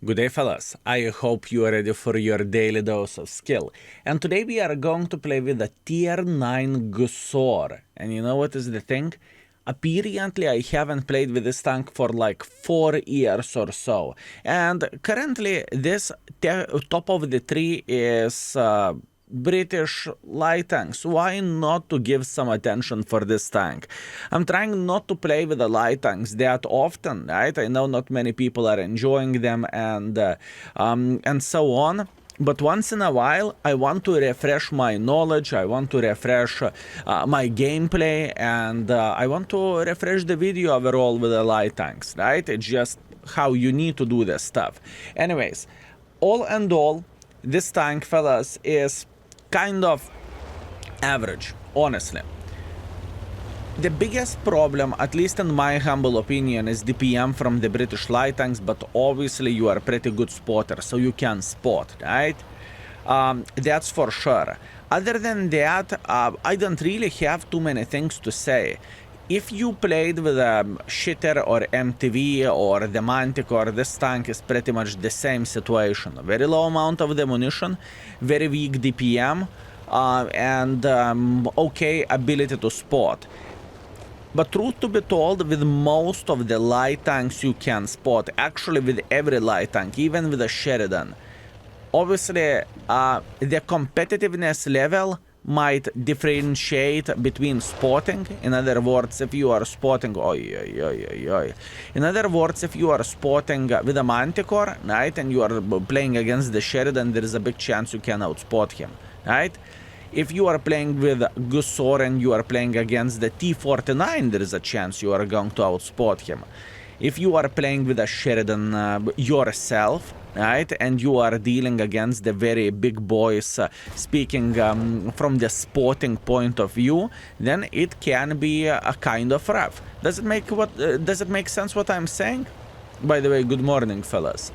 Good day, fellas. I hope you are ready for your daily dose of skill. And today we are going to play with a tier 9 GSOR. And you know what is the thing? Apparently I haven't played with this tank for like 4 years or so. And currently this top of the tree is British light tanks. Why not to give some attention for this tank? I'm trying not to play with the light tanks that often, right? I know not many people are enjoying them and so on. But once in a while, I want to refresh my knowledge, I want to refresh my gameplay, and I want to refresh the video overall with the light tanks, right? It's just how you need to do this stuff. Anyways, all and all, this tank, fellas, is kind of average, honestly. The biggest problem, at least in my humble opinion, is DPM from the British light tanks, but obviously you are a pretty good spotter, so you can spot, right? That's for sure. Other than that, I don't really have too many things to say. If you played with a Shitter or MTV or the Manticore, this tank is pretty much the same situation. Very low amount of ammunition, very weak DPM, and okay ability to spot. But truth to be told, with most of the light tanks you can spot, actually with every light tank, even with a Sheridan. Obviously, the competitiveness level might differentiate between spotting. In other words, if you are spotting, in other words, if you are spotting with a Manticore, right, and you are playing against the Sheridan, there is a big chance you can outspot him, right? If you are playing with GSOR and you are playing against the T49, there is a chance you are going to outspot him. If you are playing with a Sheridan yourself, right, and you are dealing against the very big boys, speaking from the spotting point of view, then it can be a kind of rough. Does it make sense what I'm saying? By the way, good morning, fellas.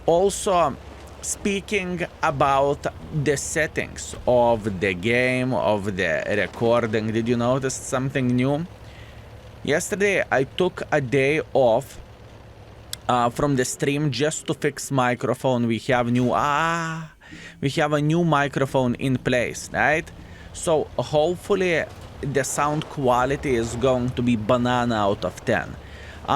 Also, speaking about the settings of the game, of the recording, did you notice something new? Yesterday I took a day off from the stream just to fix microphone. We have a new microphone in place, right? So hopefully the sound quality is going to be banana out of 10.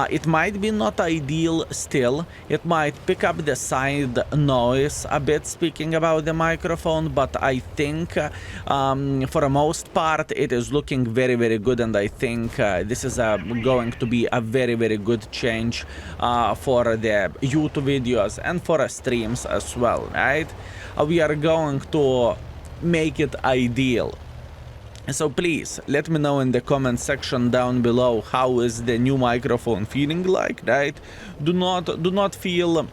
It might be not ideal still, it might pick up the side noise a bit speaking about the microphone, but I think for the most part it is looking very, very good, and I think this is going to be a very, very good change for the YouTube videos and for streams as well, right? We are going to make it ideal. So please, let me know in the comment section down below how is the new microphone feeling like, right? Do not feel,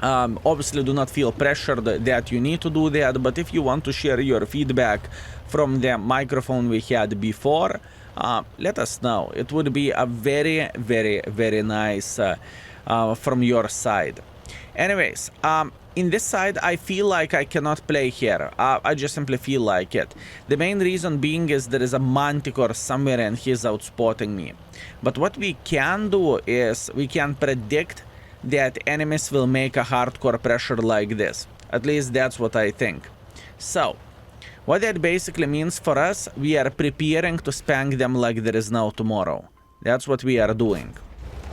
obviously do not feel pressured that you need to do that, but if you want to share your feedback from the microphone we had before, let us know. It would be a very, very, very nice from your side. Anyways, in this side, I feel like I cannot play here. I just simply feel like it. The main reason being is there is a Manticore somewhere and he's outspotting me. But what we can do is we can predict that enemies will make a hardcore pressure like this. At least that's what I think. So, what that basically means for us, we are preparing to spank them like there is no tomorrow. That's what we are doing.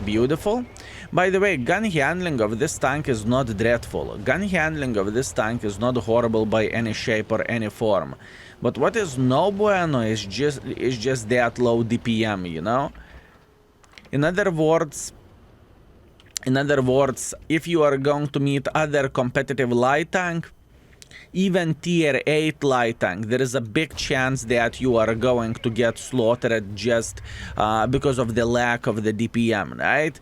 Beautiful. By the way, gun handling of this tank is not dreadful. Gun handling of this tank is not horrible by any shape or any form. But what is no bueno is just that low DPM, you know? In other words, if you are going to meet other competitive light tank, even tier 8 light tank, there is a big chance that you are going to get slaughtered just because of the lack of the DPM, right?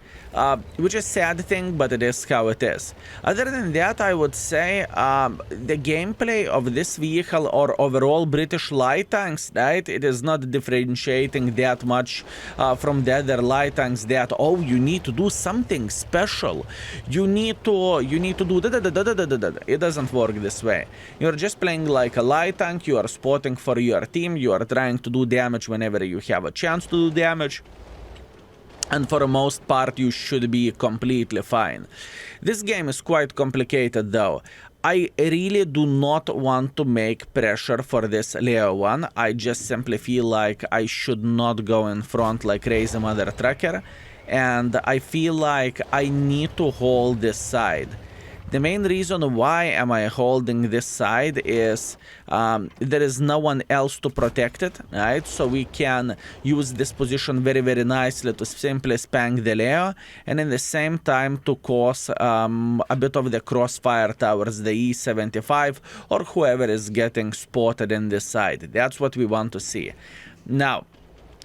Which is a sad thing, but it is how it is. Other than that, I would say the gameplay of this vehicle or overall British light tanks, right? It is not differentiating that much from the other light tanks that, oh, you need to do something special. You need to do da-da-da-da-da-da-da-da. It doesn't work this way. You're just playing like a light tank, you are spotting for your team, you are trying to do damage whenever you have a chance to do damage. and for the most part you should be completely fine. This game is quite complicated though. I really do not want to make pressure for this Leo one. I just simply feel like I should not go in front like crazy mother trucker, and I feel like I need to hold this side. The main reason why am I holding this side is there is no one else to protect it, right? So we can use this position very, very nicely to simply spank the Leo, and in the same time to cause a bit of the crossfire towards the E75 or whoever is getting spotted in this side. That's what we want to see. Now,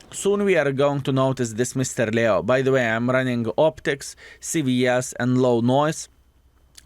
soon we are going to notice this Mr. Leo. By the way, I'm running optics, CVS, and low noise.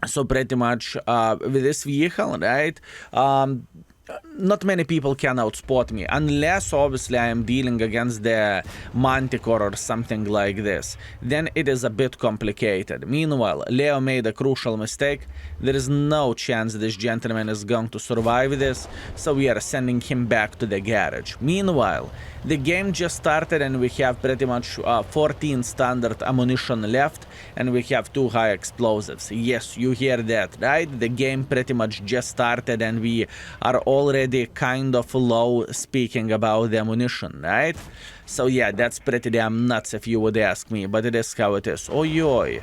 So pretty much with this vehicle, right, not many people can outspot me, unless obviously I am dealing against the Manticore or something like this. Then it is a bit complicated. Meanwhile, Leo made a crucial mistake. There is no chance this gentleman is going to survive this, so we are sending him back to the garage. Meanwhile, the game just started and we have pretty much 14 standard ammunition left, and we have 2 high explosives. Yes, you hear that, right? The game pretty much just started and we are already kind of low speaking about the ammunition, right? So yeah, that's pretty damn nuts if you would ask me, but it is how it is. Oi.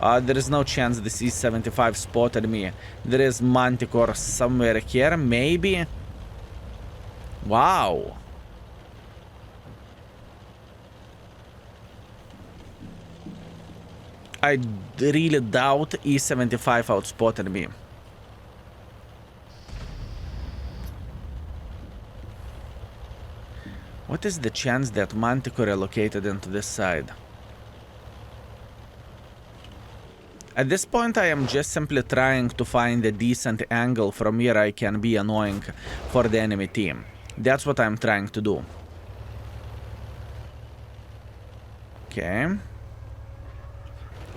There is no chance the C-75 spotted me. There is Manticore somewhere here, maybe? Wow. I really doubt E-75 outspotted me. What is the chance that Manticore relocated into this side? At this point I am just simply trying to find a decent angle from where I can be annoying for the enemy team. That's what I'm trying to do. Okay.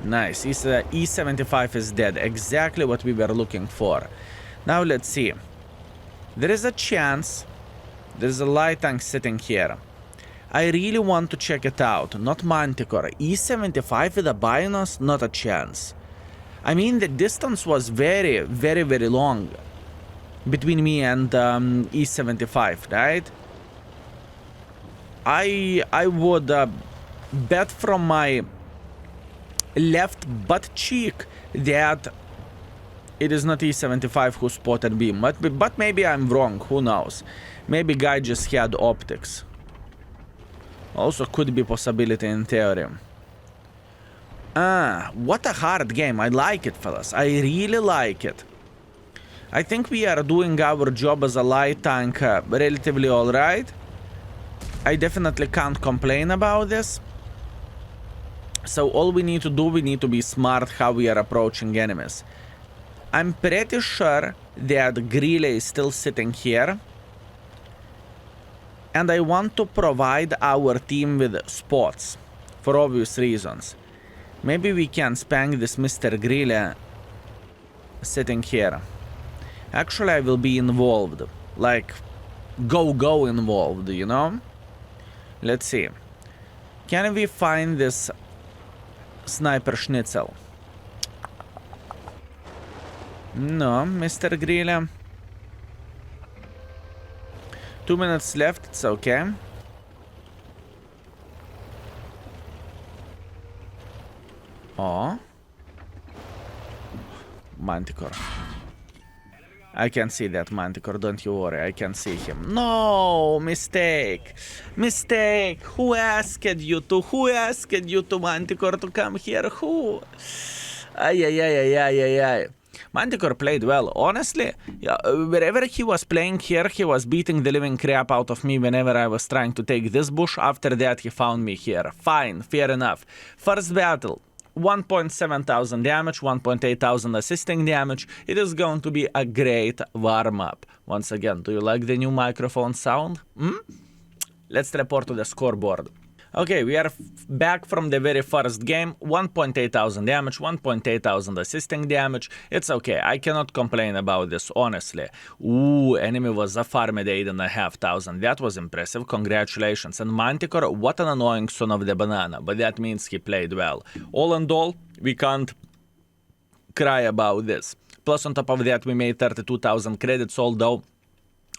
Nice. E75 is dead. Exactly what we were looking for. Now let's see. There is a chance. There's a light tank sitting here. I really want to check it out. Not Manticore. E75 with a Binos? Not a chance. I mean, the distance was very, very, very long between me and E75, right? I would bet from my left butt cheek that it is not E75 who spotted me, but maybe I'm wrong, who knows. Maybe guy just had optics. Also could be possibility in theory. What a hard game. I like it, fellas. I really like it. I think we are doing our job as a light tank relatively alright. I definitely can't complain about this. So all we need to do, we need to be smart how we are approaching enemies. I'm pretty sure that Grille is still sitting here. And I want to provide our team with spots, for obvious reasons. Maybe we can spank this Mr. Grille sitting here. Actually, I will be involved. Like, go involved, you know? Let's see. Can we find this sniper schnitzel? No, Mr. Grille. 2 minutes left, it's okay. Oh. Manticore. I can see that Manticore, don't you worry, I can see him. No, mistake. Mistake. Who asked you to Manticore to come here? Who? Ay. Manticore played well. Honestly, yeah, wherever he was playing here, he was beating the living crap out of me whenever I was trying to take this bush. After that, he found me here. Fine, fair enough. First battle. 1.7 thousand damage, 1.8 thousand assisting damage. It is going to be a great warm-up. Once again, do you like the new microphone sound? Let's report to the scoreboard. Okay, we are back from the very first game. 1,800 damage, 1,800 assisting damage. It's okay, I cannot complain about this, honestly. Ooh, enemy was a farm at 8,500. That was impressive, congratulations. And Manticore, what an annoying son of the banana, but that means he played well. All in all, we can't cry about this. Plus on top of that, we made 32,000 credits, although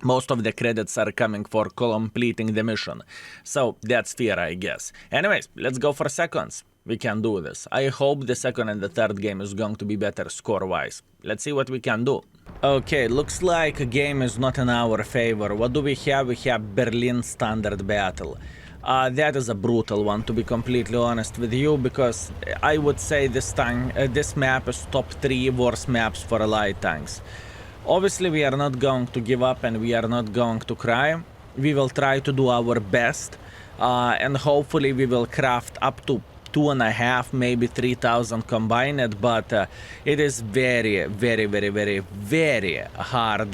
most of the credits are coming for completing the mission. So that's fair, I guess. Anyways, let's go for seconds. We can do this. I hope the second and the third game is going to be better score-wise. Let's see what we can do. Okay, looks like a game is not in our favor. What do we have? We have Berlin Standard Battle. That is a brutal one, to be completely honest with you, because I would say this map is top 3 worst maps for light tanks. Obviously, we are not going to give up and we are not going to cry. We will try to do our best and hopefully we will craft up to 2,500, maybe 3,000 combined, but it is very, very, very, very, very hard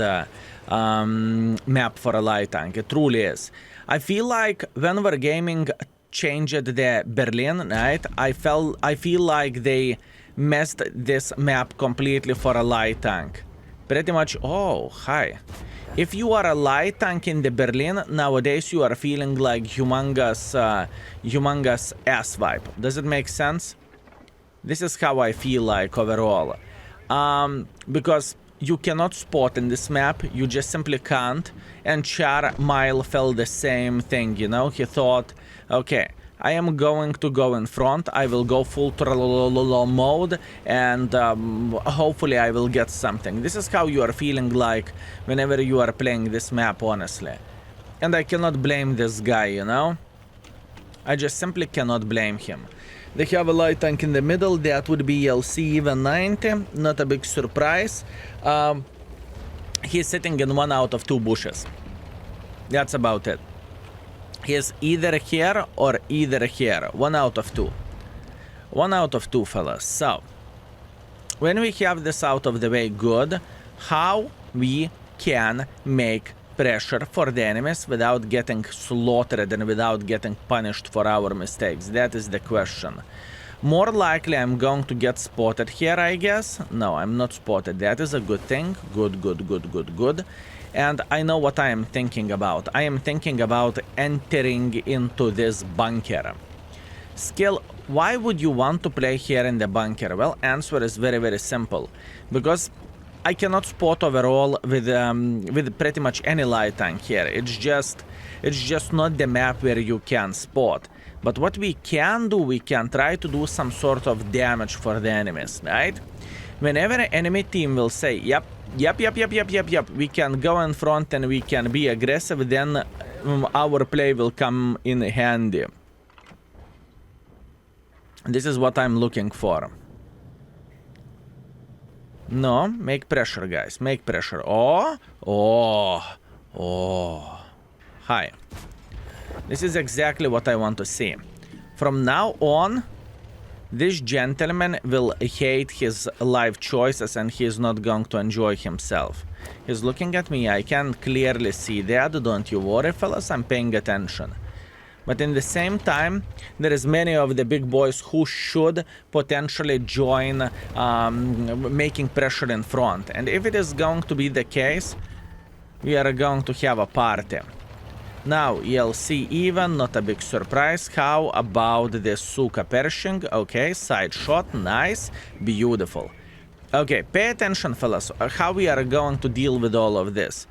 map for a light tank. It truly is. I feel like when Wargaming changed the Berlin, right, I feel like they messed this map completely for a light tank. Pretty much. Oh, hi. If you are a light tank in the Berlin, nowadays you are feeling like humongous ass vibe. Does it make sense? This is how I feel like overall. Because you cannot spot in this map, you just simply can't. And Char Mile felt the same thing, you know? He thought, okay, I am going to go in front, I will go full trollololo mode, and hopefully I will get something. This is how you are feeling like whenever you are playing this map, honestly. And I cannot blame this guy, you know? I just simply cannot blame him. They have a light tank in the middle, that would be LC even 90, not a big surprise. He's sitting in 1 out of 2 bushes. That's about it. He's either here or either here. 1 out of 2. 1 out of 2, fellas. So, when we have this out of the way, good. How we can make pressure for the enemies without getting slaughtered and without getting punished for our mistakes? That is the question. More likely I'm going to get spotted here, I guess. No, I'm not spotted. That is a good thing. Good, good, good, good, good. And I know what I am thinking about. I am thinking about entering into this bunker. Skill, why would you want to play here in the bunker? Well, answer is very, very simple. Because I cannot spot overall with pretty much any light tank here. It's just not the map where you can spot. But what we can do, we can try to do some sort of damage for the enemies, right? Whenever an enemy team will say, yep, we can go in front and we can be aggressive, then our play will come in handy. This is what I'm looking for. No, make pressure, guys, make pressure. Oh. Hi. This is exactly what I want to see. From now on, this gentleman will hate his life choices and he is not going to enjoy himself. He's looking at me, I can clearly see that, don't you worry, fellas, I'm paying attention. But in the same time, there is many of the big boys who should potentially join making pressure in front. And if it is going to be the case, we are going to have a party. Now, ELC even, not a big surprise. How about the Suka Pershing? Okay, side shot, nice, beautiful. Okay, pay attention, fellas, how we are going to deal with all of this.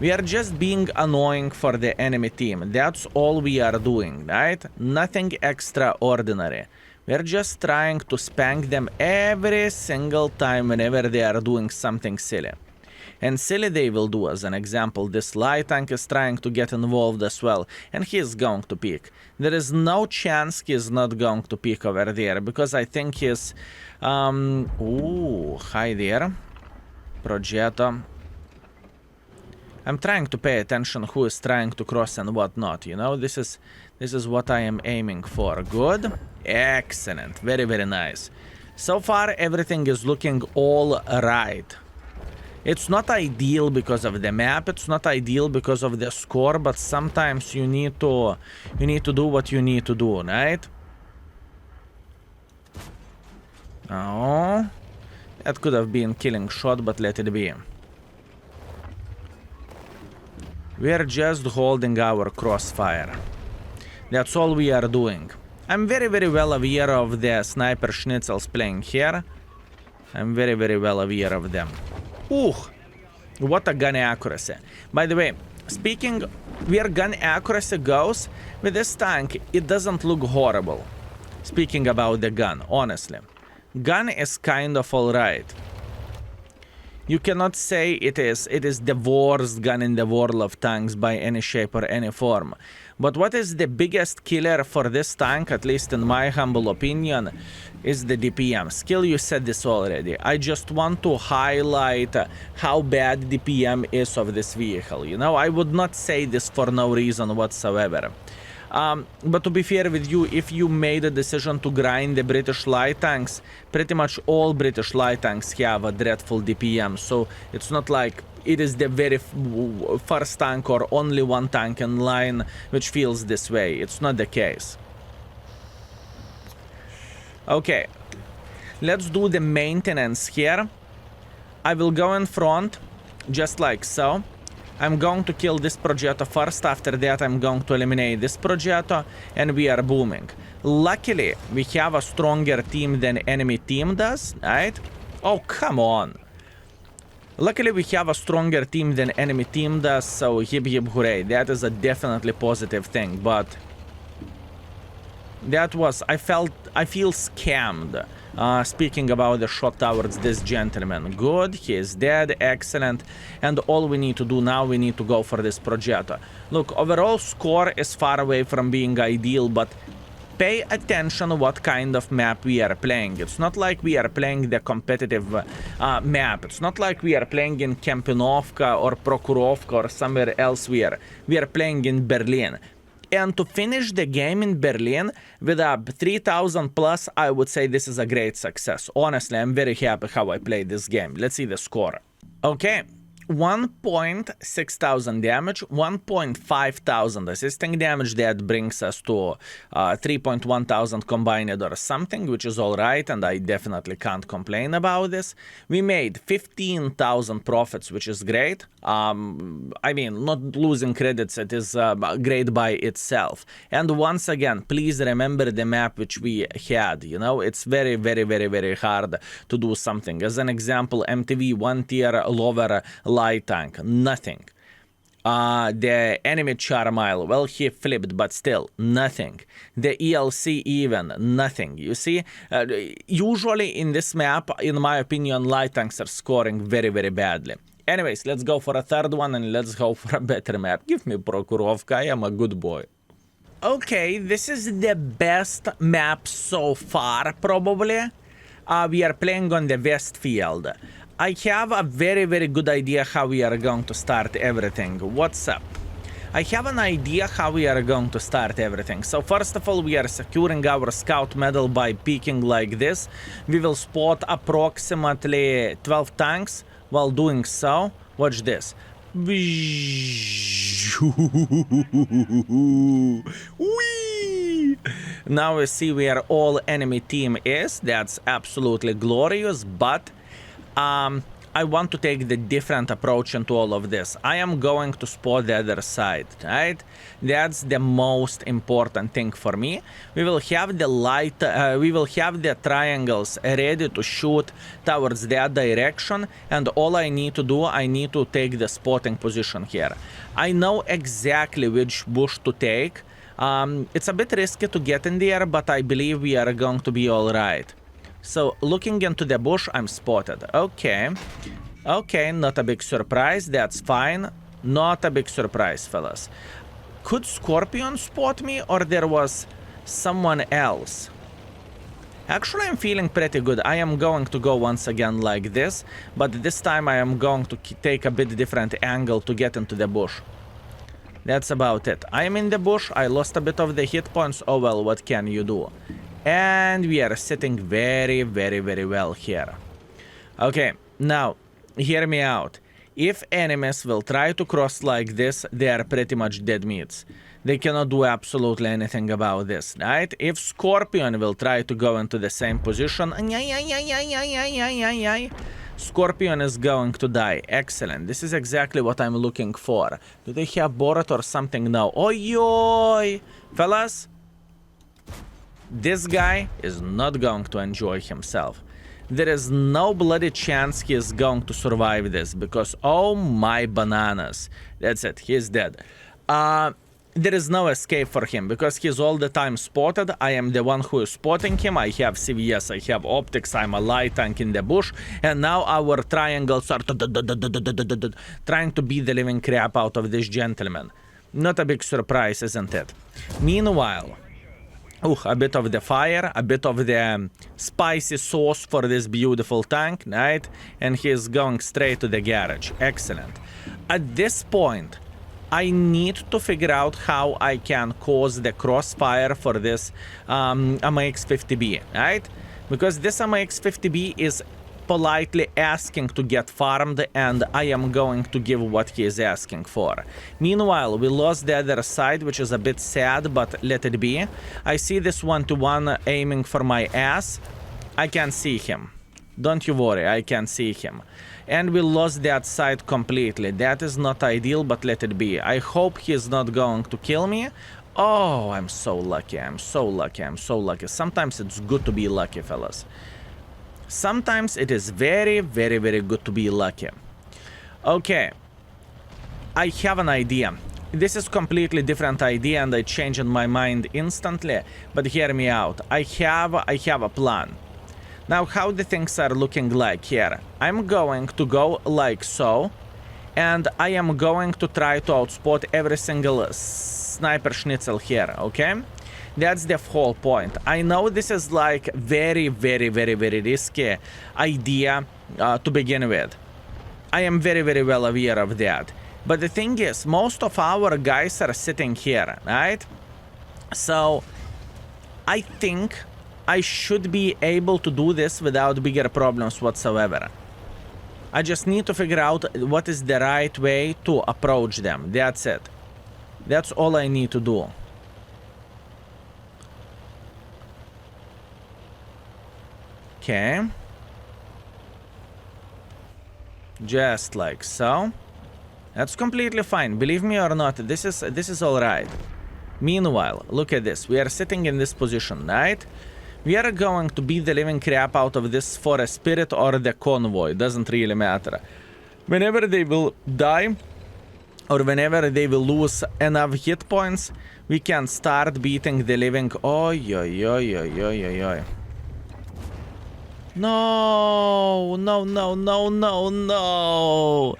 We are just being annoying for the enemy team. That's all we are doing, right? Nothing extraordinary. We are just trying to spank them every single time whenever they are doing something silly. And silly they will do. As an example, this light tank is trying to get involved as well, and he is going to peek. There is no chance he is not going to peek over there, because I think he's... ooh, hi there. Progetto. I'm trying to pay attention who is trying to cross and what not, you know? This is what I am aiming for. Good. Excellent. Very, very nice. So far, everything is looking all right. It's not ideal because of the map, it's not ideal because of the score, but sometimes you need to do what you need to do, right? Oh, that could have been killing shot, but let it be. We're just holding our crossfire. That's all we are doing. I'm very, very well aware of the sniper schnitzels playing here. I'm very, very well aware of them. Ooh, what a gun accuracy. By the way, speaking where gun accuracy goes, with this tank, it doesn't look horrible. Speaking about the gun, honestly. Gun is kind of alright. You cannot say it is the worst gun in the world of tanks by any shape or any form. But what is the biggest killer for this tank, at least in my humble opinion, is the DPM. Skill, you said this already. I just want to highlight how bad DPM is of this vehicle. You know, I would not say this for no reason whatsoever. But to be fair with you, if you made a decision to grind the British light tanks, pretty much all British light tanks have a dreadful DPM, so it's not like it is the very first tank or only one tank in line which feels this way. It's not the case. Okay, let's do the maintenance here. I will go in front, just like so. I'm going to kill this Progetto first, after that I'm going to eliminate this Progetto, and we are booming. Luckily, we have a stronger team than enemy team does, right? Oh, come on. Luckily, we have a stronger team than enemy team does, so hip hip hooray. That is a definitely positive thing, but that was, I feel scammed. Speaking about the shot towards this gentleman. Good, he is dead, excellent. And all we need to do now, we need to go for this Progetto. Look, overall score is far away from being ideal, but pay attention what kind of map we are playing. It's not like we are playing the competitive map. It's not like we are playing in Kempinovka or Prokurovka or somewhere else where we are playing in Berlin. And to finish the game in Berlin with a 3000 plus, I would say this is a great success. Honestly, I'm very happy how I played this game. Let's see the score. Okay, 1.6,000 damage, 1.5,000 assisting damage. That brings us to 3.1,000 combined or something, which is alright, and I definitely can't complain about this. We made 15,000 profits, which is great. I mean, not losing credits, it is great by itself. And once again, please remember the map which we had. You know, it's very, very, very, very hard to do something. As an example, MTV 1 tier lower light tank, nothing. The enemy Charmile, well, he flipped, but still, nothing. The ELC even, nothing. You see, usually in this map, in my opinion, light tanks are scoring very, very badly. Anyways, let's go for a third one and let's go for a better map. Give me Prokurovka, I am a good boy. Okay, this is the best map so far, probably. We are playing on the West Field. I have a very, very good idea how we are going to start everything. What's up? I have an idea how we are going to start everything. So first of all, we are securing our scout medal by peeking like this. We will spot approximately 12 tanks. While doing so, watch this. Now we see where all enemy team is. That's absolutely glorious, but I want to take the different approach into all of this. I am going to spot the other side, right? That's the most important thing for me. We will have the light, we will have the triangles ready to shoot towards that direction, and all I need to do, I need to take the spotting position here. I know exactly which bush to take. It's a bit risky to get in there, but I believe we are going to be all right. So, looking into the bush, I'm spotted. Okay. Okay, not a big surprise. That's fine. Not a big surprise, fellas. Could Scorpion spot me, or there was someone else? Actually, I'm feeling pretty good. I am going to go once again like this, but this time I am going to take a bit different angle to get into the bush. That's about it. I am in the bush. I lost a bit of the hit points. Oh well, what can you do? And we are sitting very, very, very well here. Okay, now, hear me out. If enemies will try to cross like this, they are pretty much dead meats. They cannot do absolutely anything about this, right? If Scorpion will try to go into the same position, Scorpion is going to die. Excellent. This is exactly what I'm looking for. Do they have Borat or something now? Oi! Fellas, this guy is not going to enjoy himself. There is no bloody chance he is going to survive this because, oh my bananas. That's it, he's dead. There is no escape for him because he's all the time spotted. I am the one who is spotting him. I have CVS, I have optics, I'm a light tank in the bush, and now our triangles are trying to beat the living crap out of this gentleman. Not a big surprise, isn't it? Meanwhile, a bit of the fire, a bit of the spicy sauce for this beautiful tank, right? And he's going straight to the garage. Excellent. At this point, I need to figure out how I can cause the crossfire for this MX-50B, right? Because this MX-50B is politely asking to get farmed, and I am going to give what he is asking for. Meanwhile, we lost the other side, which is a bit sad, but let it be. I see this one-to-one aiming for my ass. I can see him. Don't you worry, I can see him. And we lost that side completely. That is not ideal, but let it be. I hope he's not going to kill me. Oh, I'm so lucky, I'm so lucky, I'm so lucky. Sometimes it's good to be lucky, fellas. Sometimes it is very, very, very good to be lucky. Okay. I have an idea. This is completely different idea and I changed my mind instantly. But hear me out. I have a plan. Now, how the things are looking like here. I'm going to go like so, and I am going to try to outspot every single sniper schnitzel here, okay? That's the whole point. I know this is like very, very, very, very risky idea to begin with. I am very, very well aware of that. But the thing is, most of our guys are sitting here, right? So, I think I should be able to do this without bigger problems whatsoever. I just need to figure out what is the right way to approach them. That's it. That's all I need to do. Okay. Just like so. That's completely fine. Believe me or not, this is all right. Meanwhile, look at this. We are sitting in this position, right? We are going to beat the living crap out of this forest spirit or the convoy. Doesn't really matter. Whenever they will die, or whenever they will lose enough hit points, we can start beating the living... Oi, oi, oi, oi, oi, oi, oi. No, no, no, no, no, no.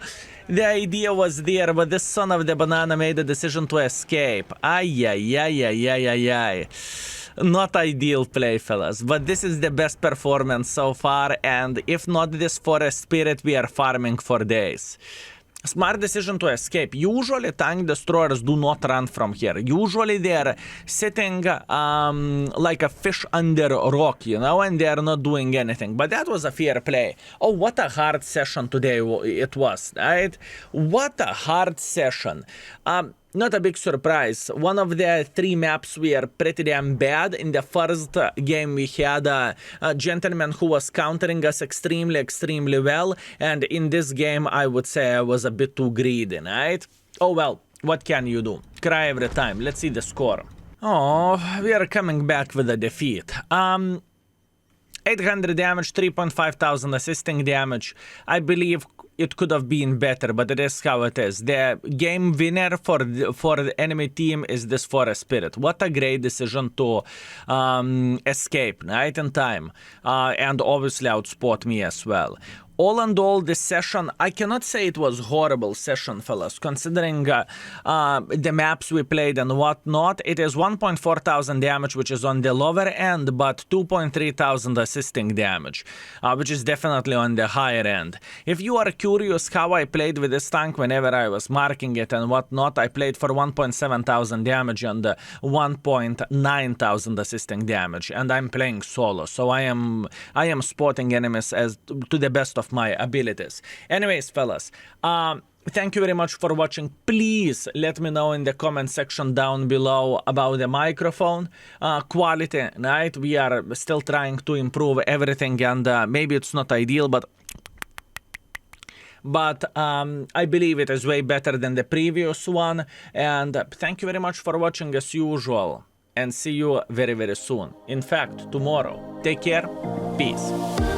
The idea was there, but this son of the banana made a decision to escape. Ay, ay, ay, ay, ay, ay, ay. Not ideal play, fellas, but this is the best performance so far, and if not this forest spirit, we are farming for days. Smart decision to escape. Usually tank destroyers do not run from here. Usually they are sitting like a fish under a rock, you know, and they are not doing anything. But that was a fair play. Oh, what a hard session today it was, right? What a hard session. Not a big surprise. One of the three maps were pretty damn bad. In the first game, we had a gentleman who was countering us extremely, extremely well. And in this game, I would say I was a bit too greedy, right? Oh well, what can you do? Cry every time. Let's see the score. Oh, we are coming back with a defeat. 800 damage, 3.5 thousand assisting damage. I believe it could have been better, but it is how it is. The game winner for the enemy team is this forest spirit. What a great decision to escape, right in time. And obviously outspot me as well. All in all, this session, I cannot say it was horrible session, fellas, considering the maps we played and whatnot. It is 1.4 thousand damage, which is on the lower end, but 2.3 thousand assisting damage, which is definitely on the higher end. If you are curious how I played with this tank whenever I was marking it and whatnot, I played for 1.7 thousand damage and 1.9 thousand assisting damage, and I'm playing solo, so I am spotting enemies as to the best of of my abilities. Anyways, fellas, thank you very much for watching. Please let me know in the comment section down below about the microphone quality, right? We are still trying to improve everything, and maybe it's not ideal, but I believe it is way better than the previous one. And thank you very much for watching as usual, and see you very, very soon. In fact, tomorrow. Take care. Peace.